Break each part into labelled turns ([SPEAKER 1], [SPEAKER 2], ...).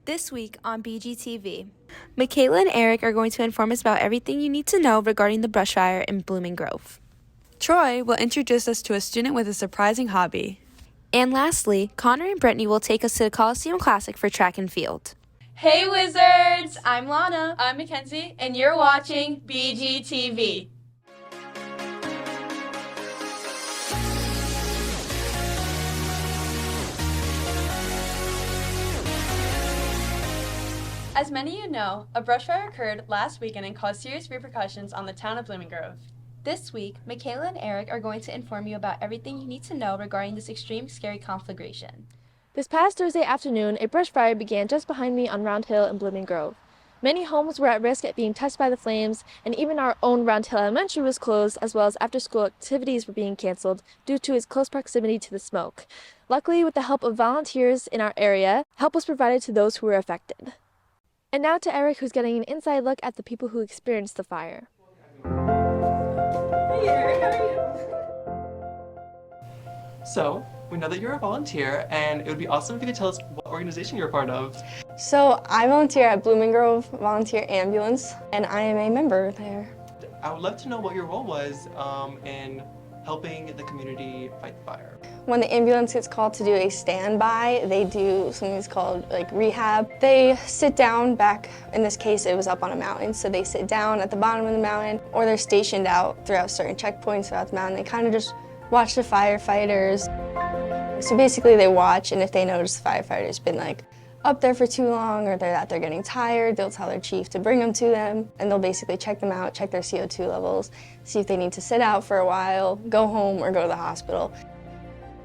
[SPEAKER 1] This week on BGTV, Michaela and Eric are going to inform us about everything you need to know regarding the brush fire in Blooming Grove.
[SPEAKER 2] Troy will introduce us to a student with a surprising hobby.
[SPEAKER 1] And lastly, Connor and Brittany will take us to the Coliseum Classic for track and field.
[SPEAKER 3] Hey Wizards! I'm Lana. I'm Mackenzie. And you're watching BGTV. As many of you know, a brush fire occurred last weekend and caused serious repercussions on the town of Blooming Grove.
[SPEAKER 1] This week, Michaela and Eric are going to inform you about everything you need to know regarding this extreme scary conflagration.
[SPEAKER 4] This past Thursday afternoon, a brush fire began just behind me on Round Hill in Blooming Grove. Many homes were at risk at being touched by the flames, and even our own Round Hill Elementary was closed, as well as after-school activities were being canceled due to its close proximity to the smoke. Luckily, with the help of volunteers in our area, help was provided to those who were affected. And now to Eric, who's getting an inside look at the people who experienced the fire.
[SPEAKER 3] Hey Eric, how are you?
[SPEAKER 5] So, we know that you're a volunteer, and it would be awesome if you could tell us what organization you're a part of.
[SPEAKER 6] So I volunteer at Blooming Grove Volunteer Ambulance, and I am a member there.
[SPEAKER 5] I would love to know what your role was in helping the community fight the fire.
[SPEAKER 6] When the ambulance gets called to do a standby, they do something that's called rehab. They sit down back, in this case it was up on a mountain, so they sit down at the bottom of the mountain, or they're stationed out throughout certain checkpoints throughout the mountain. They kind of just watch the firefighters. So basically they watch, and if they notice the firefighter's been up there for too long, or that they're getting tired, they'll tell their chief to bring them to them, and they'll basically check them out, check their CO2 levels, see if they need to sit out for a while, go home, or go to the hospital.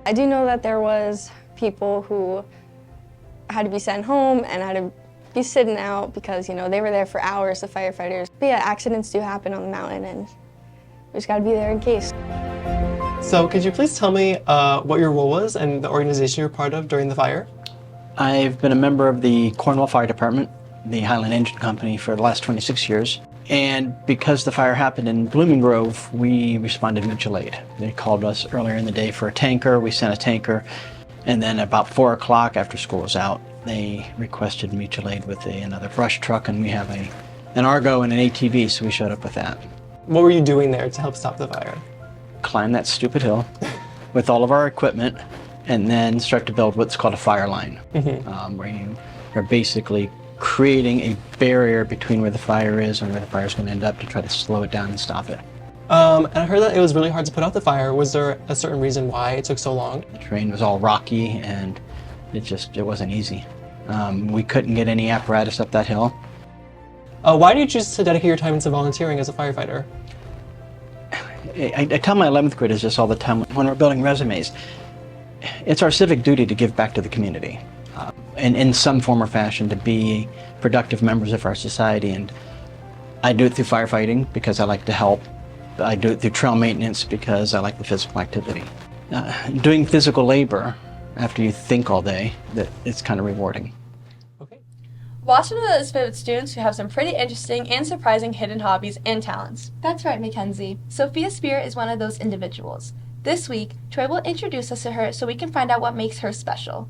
[SPEAKER 6] I do know that there was people who had to be sent home and had to be sitting out because, they were there for hours, the firefighters. But yeah, accidents do happen on the mountain, and we just gotta be there in case.
[SPEAKER 5] So, could you please tell me what your role was and the organization you're part of during the fire?
[SPEAKER 7] I've been a member of the Cornwall Fire Department, the Highland Engine Company, for the last 26 years. And because the fire happened in Blooming Grove, we responded mutual aid. They called us earlier in the day for a tanker. We sent a tanker. And then about 4 o'clock after school was out, they requested mutual aid with another brush truck, and we have an Argo and an ATV, so we showed up with that.
[SPEAKER 5] What were you doing there to help stop the fire?
[SPEAKER 7] Climb that stupid hill with all of our equipment, and then start to build what's called a fire line, where you are basically creating a barrier between where the fire is and where the fire is going to end up to try to slow it down and stop it.
[SPEAKER 5] And I heard that it was really hard to put out the fire. Was there a certain reason why it took so long?
[SPEAKER 7] The terrain was all rocky, and it wasn't easy. We couldn't get any apparatus up that hill.
[SPEAKER 5] Why do you choose to dedicate your time into volunteering as a firefighter?
[SPEAKER 7] I tell my 11th graders this all the time when we're building resumes. It's our civic duty to give back to the community, and in some form or fashion to be productive members of our society. And I do it through firefighting because I like to help. I do it through trail maintenance because I like the physical activity. Doing physical labor after you think all day, it's kind of rewarding.
[SPEAKER 3] Washington is filled with students who have some pretty interesting and surprising hidden hobbies and talents.
[SPEAKER 1] That's right, Mackenzie. Sophia Spear is one of those individuals. This week, Troy will introduce us to her so we can find out what makes her special.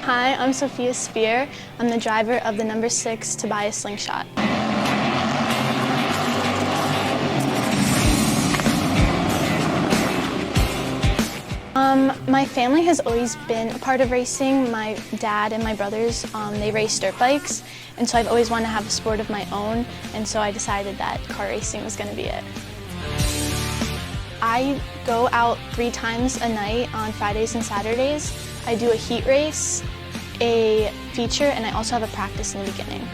[SPEAKER 8] Hi, I'm Sophia Spear. I'm the driver of the number 6 Tobias Slingshot. My family has always been a part of racing. My dad and my brothers, they race dirt bikes, and so I've always wanted to have a sport of my own, and so I decided that car racing was going to be it. I go out 3 times a night on Fridays and Saturdays. I do a heat race, a feature, and I also have a practice in the beginning.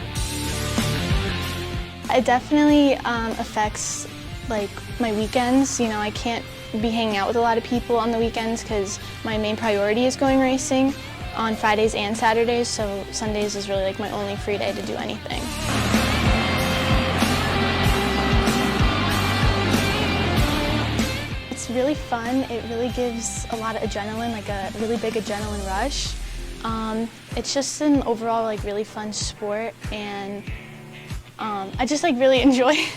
[SPEAKER 8] It definitely affects my weekends. I can't be hanging out with a lot of people on the weekends because my main priority is going racing on Fridays and Saturdays, so Sundays is really my only free day to do anything. It's really fun. It really gives a lot of adrenaline, a really big adrenaline rush. It's just an overall really fun sport, and I just really enjoy it.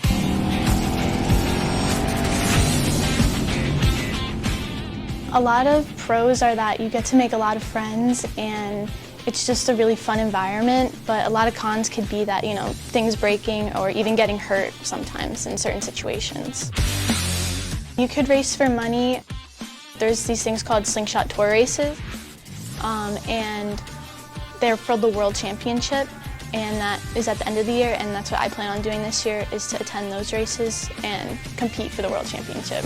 [SPEAKER 8] A lot of pros are that you get to make a lot of friends and it's just a really fun environment, but a lot of cons could be that, you know, things breaking or even getting hurt sometimes in certain situations. You could race for money. There's these things called slingshot tour races, and they're for the World Championship, and that is at the end of the year, and that's what I plan on doing this year, is to attend those races and compete for the World Championship.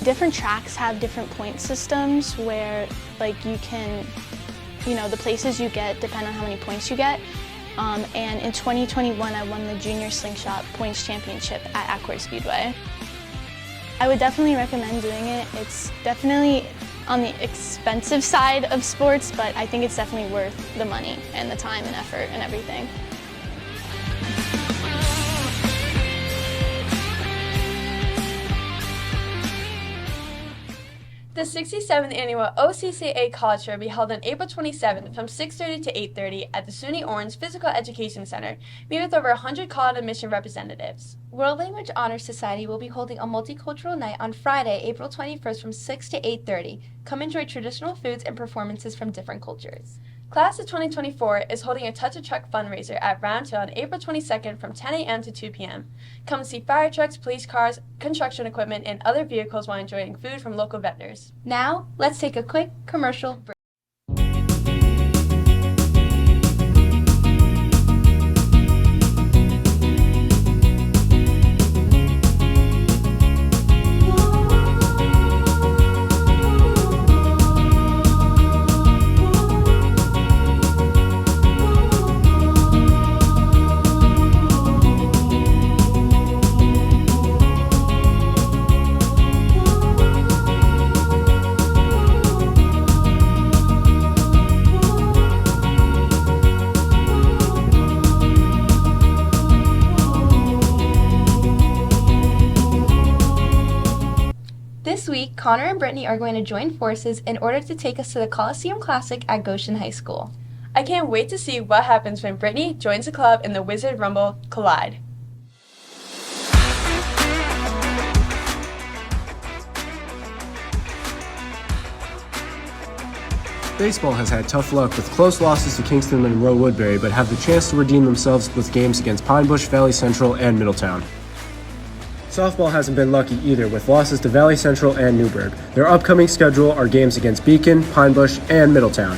[SPEAKER 8] Different tracks have different point systems where, like, you can, you know, the places you get depend on how many points you get. And in 2021, I won the Junior Slingshot Points Championship at Accord Speedway. I would definitely recommend doing it. It's definitely on the expensive side of sports, but I think it's definitely worth the money and the time and effort and everything.
[SPEAKER 3] The 67th Annual OCCA College Fair will be held on April 27th from 6:30 to 8:30 at the SUNY Orange Physical Education Center. Meet with over 100 college admission representatives.
[SPEAKER 1] World Language Honor Society will be holding a multicultural night on Friday, April 21st from 6 to 8:30. Come enjoy traditional foods and performances from different cultures.
[SPEAKER 3] Class of 2024 is holding a Touch a Truck fundraiser at Round Hill on April 22nd from 10 a.m. to 2 p.m. Come see fire trucks, police cars, construction equipment, and other vehicles while enjoying food from local vendors.
[SPEAKER 1] Now, let's take a quick commercial break. This week, Connor and Brittany are going to join forces in order to take us to the Coliseum Classic at Goshen High School.
[SPEAKER 3] I can't wait to see what happens when Brittany joins the club and the Wizard Rumble collide.
[SPEAKER 9] Baseball has had tough luck with close losses to Kingston and Monroe Woodbury, but have the chance to redeem themselves with games against Pine Bush, Valley Central, and Middletown. Softball hasn't been lucky either, with losses to Valley Central and Newburgh. Their upcoming schedule are games against Beacon, Pine Bush, and Middletown.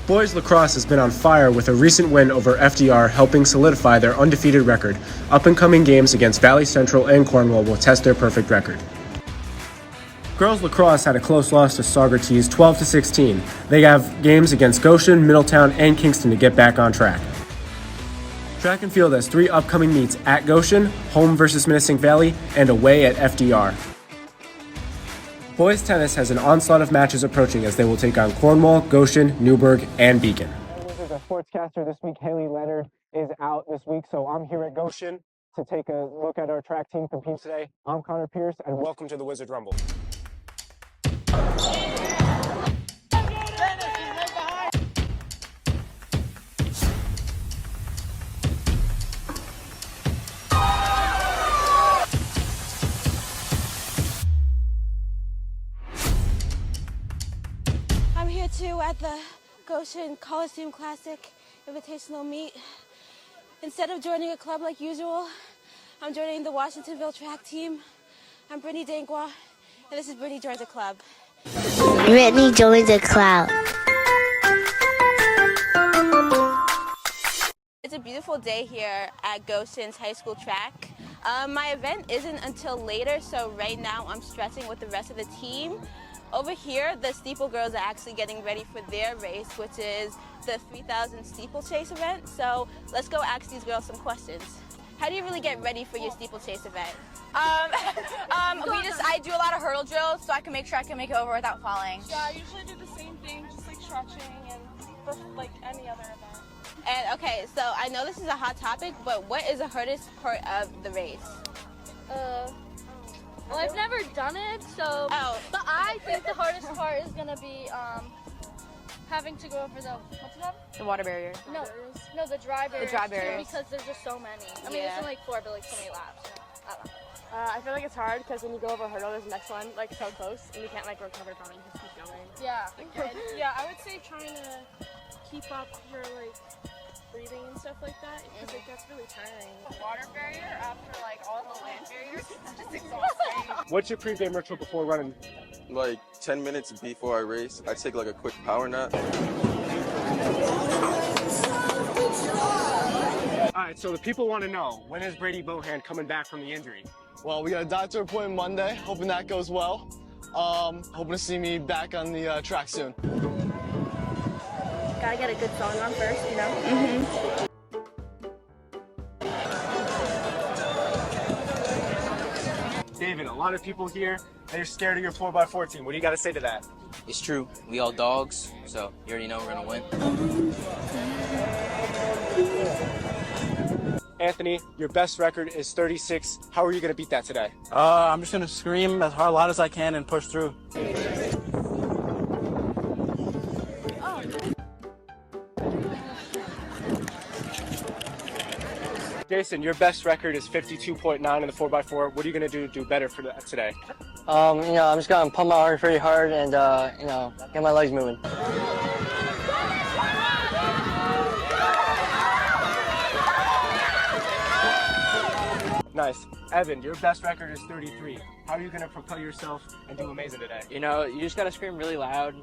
[SPEAKER 9] Boys lacrosse has been on fire with a recent win over FDR helping solidify their undefeated record. Up-and-coming games against Valley Central and Cornwall will test their perfect record. Girls lacrosse had a close loss to Saugerties 12-16. They have games against Goshen, Middletown, and Kingston to get back on track. Track and field has 3 upcoming meets at Goshen, home versus Minisink Valley, and away at FDR. Boys tennis has an onslaught of matches approaching as they will take on Cornwall, Goshen, Newburgh, and Beacon.
[SPEAKER 10] The sportscaster this week, Haley Leonard, is out this week, so I'm here at Goshen to take a look at our track team compete today. I'm Connor Pierce, and welcome to the Wizard Rumble.
[SPEAKER 11] I'm here too at the Goshen Coliseum Classic Invitational Meet. Instead of joining a club like usual, I'm joining the Washingtonville track team. I'm Brittany Dangwa, and this is Brittany Joins the Club.
[SPEAKER 12] Brittany joins the club.
[SPEAKER 11] It's a beautiful day here at Goshen's high school track. My event isn't until later, so right now I'm stressing with the rest of the team. Over here, the steeple girls are actually getting ready for their race, which is the 3,000 steeplechase event. So let's go ask these girls some questions. How do you really get ready for your steeplechase event?
[SPEAKER 13] I do a lot of hurdle drills so I can make sure I can make it over without falling.
[SPEAKER 14] Yeah, I usually do the same thing, just like stretching and like any other event.
[SPEAKER 11] And okay, so I know this is a hot topic, but what is the hardest part of the race?
[SPEAKER 15] Well, I've never done it, so.
[SPEAKER 11] Oh.
[SPEAKER 15] But I think the hardest part is gonna be
[SPEAKER 14] having to go over what's it called?
[SPEAKER 13] The water barrier.
[SPEAKER 14] No, the dry barrier.
[SPEAKER 13] The dry barriers.
[SPEAKER 14] Because there's just so many. I mean, there's only like 4, but like so many laps. I don't know.
[SPEAKER 15] I feel like it's hard because when you go over a hurdle, there's the next one like so close, and you can't like recover from it. You just keep going.
[SPEAKER 14] Yeah. Yeah, I would say trying to keep up your like breathing and stuff like that because it gets really tiring. The water barrier after like all the land barriers is just exhausting.
[SPEAKER 9] What's your pregame ritual before running?
[SPEAKER 16] Like 10 minutes before I race, I take like a quick power nap.
[SPEAKER 9] All right, so the people want to know, when is Brady Bohan coming back from the injury?
[SPEAKER 17] Well, we got a doctor appointment Monday, hoping that goes well. Hoping to see me back on the track soon.
[SPEAKER 13] Gotta get a good song on first, you know?
[SPEAKER 9] David, a lot of people here, they're scared of your 4x4 team. What do you got to say to that?
[SPEAKER 18] It's true. We all dogs, so you already know we're gonna win.
[SPEAKER 9] Anthony, your best record is 36. How are you going to beat that today?
[SPEAKER 19] I'm just going to scream as loud as I can and push through.
[SPEAKER 9] Jason, your best record is 52.9 in the 4x4. What are you going to do better for that today?
[SPEAKER 20] I'm just going to pump my arms pretty hard and, get my legs moving.
[SPEAKER 9] Nice. Evan, your best record is 33. How are you going to propel yourself and do amazing today?
[SPEAKER 21] You just got to scream really loud,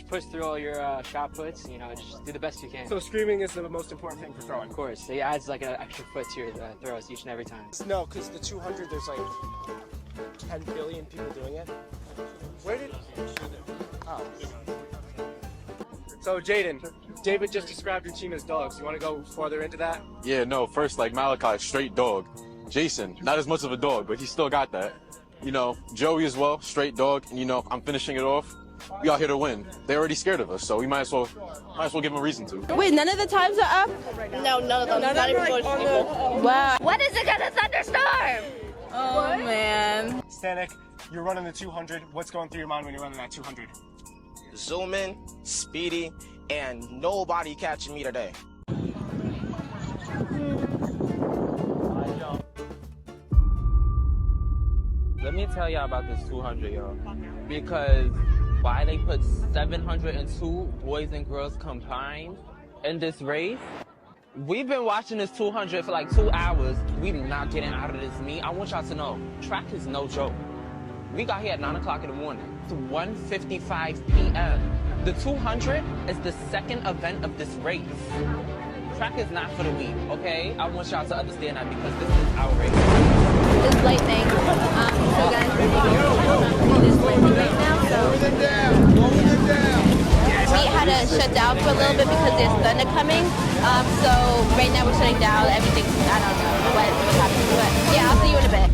[SPEAKER 21] push through all your shot puts, just do the best you can.
[SPEAKER 9] So screaming is the most important thing for throwing?
[SPEAKER 21] Of course. It adds like an extra foot to your throws each and every time.
[SPEAKER 9] No, because the 200, there's like 10 billion people doing it. Where did... Oh. So Jaden, David just described your team as dogs. You want to go farther into that?
[SPEAKER 16] Yeah, no, first like Malachi, straight dog. Jason, not as much of a dog, but he still got that. Joey as well, straight dog. And I'm finishing it off. We out here to win. They're already scared of us, so we might as well give them a reason to.
[SPEAKER 11] Wait, none of the times are up?
[SPEAKER 13] No, none of them. Not even close to people.
[SPEAKER 11] Wow. When is it gonna thunderstorm?
[SPEAKER 13] Oh, man.
[SPEAKER 9] Stanek, you're running the 200. What's going through your mind when you're running that 200?
[SPEAKER 22] Zoom in, speedy, and nobody catching me today.
[SPEAKER 23] Let me tell y'all about this 200, y'all. Because why they put 702 boys and girls combined in this race? We've been watching this 200 for like 2 hours. We not getting out of this meet. I want y'all to know, track is no joke. We got here at 9 o'clock in the morning. It's 1:55 p.m. The 200 is the second event of this race. Track is not for the weak, okay? I want y'all to understand that because this is our race.
[SPEAKER 11] This lightning. So guys, we're making this lightning right now, so we had to shut down for a little bit because there's thunder coming. So right now we're shutting down. Everything's, I don't know what's happening, but yeah, I'll see you in a bit.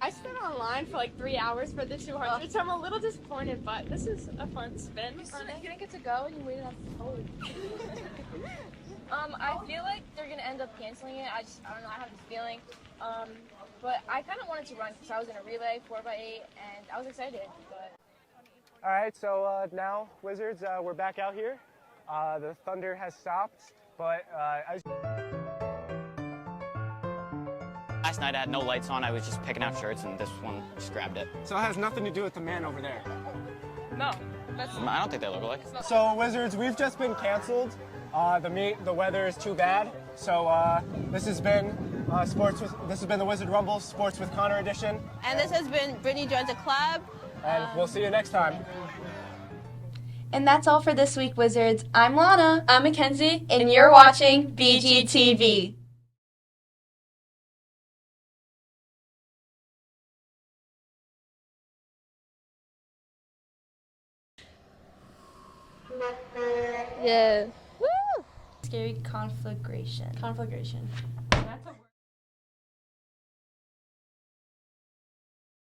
[SPEAKER 15] I spent online for like 3 hours for the 200, so I'm a little disappointed, but this is a fun spin.
[SPEAKER 14] You didn't get to go and you waited on the cold. I feel like they're gonna end up canceling it. I don't know. I have this feeling. But I kind of wanted to run because I was in a relay 4x8 and I was excited. But
[SPEAKER 9] All right, so now, Wizards, we're back out here. The thunder has stopped, but as
[SPEAKER 24] Last night I had no lights on. I was just picking out shirts, and this one just grabbed it.
[SPEAKER 9] So it has nothing to do with the man over there.
[SPEAKER 14] no,
[SPEAKER 24] I don't think they look alike.
[SPEAKER 9] So Wizards, we've just been canceled. The weather is too bad. So this has been the Wizard Rumble Sports with Connor edition.
[SPEAKER 11] And this has been Brittany Joins a Club.
[SPEAKER 9] And we'll see you next time.
[SPEAKER 1] And that's all for this week, Wizards. I'm Lana.
[SPEAKER 3] I'm Mackenzie.
[SPEAKER 1] And you're watching BGTV.
[SPEAKER 4] Yeah.
[SPEAKER 1] Scary conflagration.
[SPEAKER 3] Conflagration.